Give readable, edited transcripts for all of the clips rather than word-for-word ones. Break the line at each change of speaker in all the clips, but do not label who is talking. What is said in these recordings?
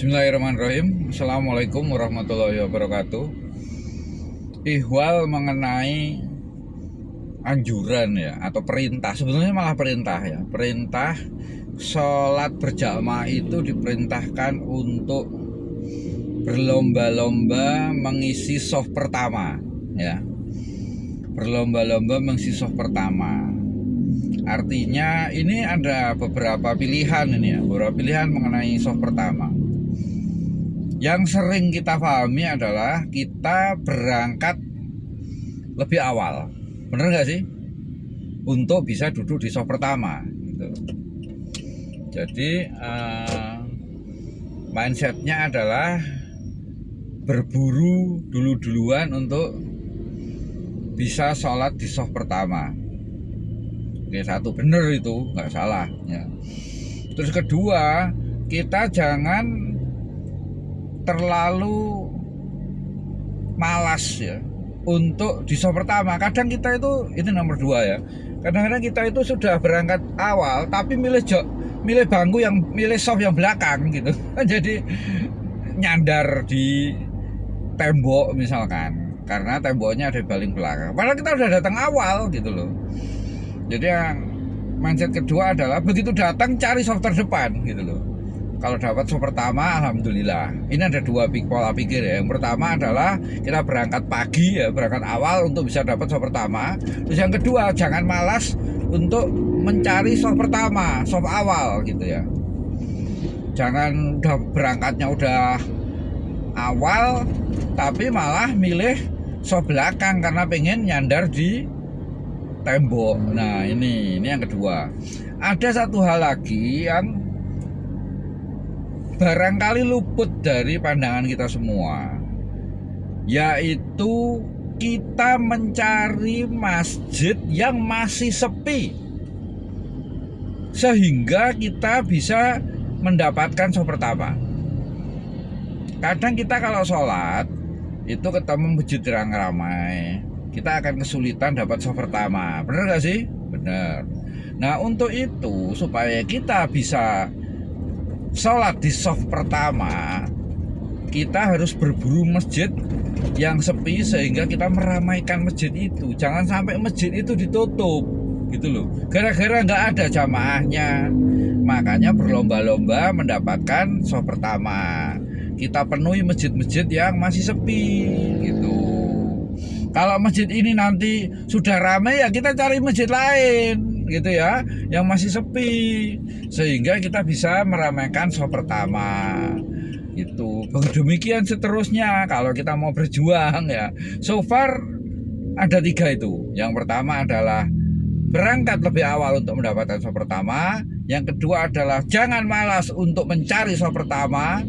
Bismillahirrahmanirrahim. Assalamualaikum warahmatullahi wabarakatuh. Ihwal mengenai anjuran ya atau perintah, sebetulnya malah perintah ya. Perintah sholat berjamaah itu diperintahkan untuk berlomba-lomba mengisi shaf pertama ya. Berlomba-lomba mengisi shaf pertama. Artinya ini ada beberapa pilihan ini ya, beberapa pilihan mengenai shaf pertama. Yang sering kita pahami adalah kita berangkat lebih awal, bener nggak sih? Untuk bisa duduk di shaf pertama gitu. Jadi mindsetnya adalah berburu duluan untuk bisa sholat di shaf pertama. Oke, satu bener itu nggak salah ya. Terus kedua, kita jangan terlalu malas ya untuk di shaf pertama. Kadang kita itu nomor dua ya. Kadang-kadang kita itu sudah berangkat awal tapi milih bangku yang milih shaf yang belakang gitu. Jadi nyandar di tembok misalkan karena temboknya ada di paling belakang. Padahal kita udah datang awal gitu loh. Jadi yang mindset kedua adalah begitu datang cari shaf terdepan gitu loh. Kalau dapat shaf pertama, alhamdulillah. Ini ada dua pola pikir ya. Yang pertama adalah kita berangkat pagi ya, berangkat awal untuk bisa dapat shaf pertama. Terus yang kedua, jangan malas untuk mencari shaf pertama, shaf awal gitu ya. Jangan udah berangkatnya udah awal, tapi malah milih shaf belakang karena pengen nyandar di tembok. Nah ini yang kedua. Ada satu hal lagi yang barangkali luput dari pandangan kita semua, yaitu kita mencari masjid yang masih sepi sehingga kita bisa mendapatkan shaf pertama. Kadang kita kalau sholat itu ketemu masjid yang ramai, kita akan kesulitan dapat shaf pertama. Bener gak sih? Bener. Nah untuk itu supaya kita bisa sholat di shaf pertama, kita harus berburu masjid yang sepi sehingga kita meramaikan masjid itu. Jangan sampai masjid itu ditutup gitu loh, gara-gara nggak ada jamaahnya. Makanya berlomba-lomba mendapatkan shaf pertama. Kita penuhi masjid-masjid yang masih sepi gitu. Kalau masjid ini nanti sudah ramai ya kita cari masjid lain gitu ya, yang masih sepi sehingga kita bisa meramaikan shaf pertama itu. Demikian seterusnya kalau kita mau berjuang ya. So far ada tiga itu. Yang pertama adalah berangkat lebih awal untuk mendapatkan shaf pertama. Yang kedua adalah jangan malas untuk mencari shaf pertama,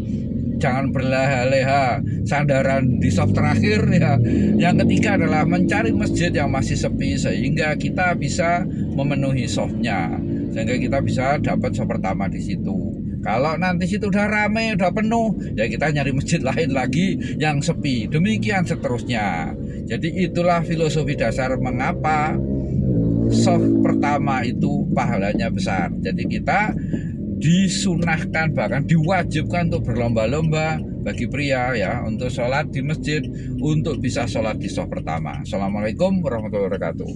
jangan berleha-leha sandaran di shaf terakhir ya. Yang ketiga adalah mencari masjid yang masih sepi sehingga kita bisa memenuhi shafnya, sehingga kita bisa dapat shaf pertama di situ. Kalau nanti situ udah rame, udah penuh, ya kita nyari masjid lain lagi yang sepi. Demikian seterusnya. Jadi itulah filosofi dasar mengapa shaf pertama itu pahalanya besar. Jadi kita disunahkan, bahkan diwajibkan untuk berlomba-lomba bagi pria ya untuk sholat di masjid untuk bisa sholat di shaf pertama. Assalamualaikum warahmatullahi wabarakatuh.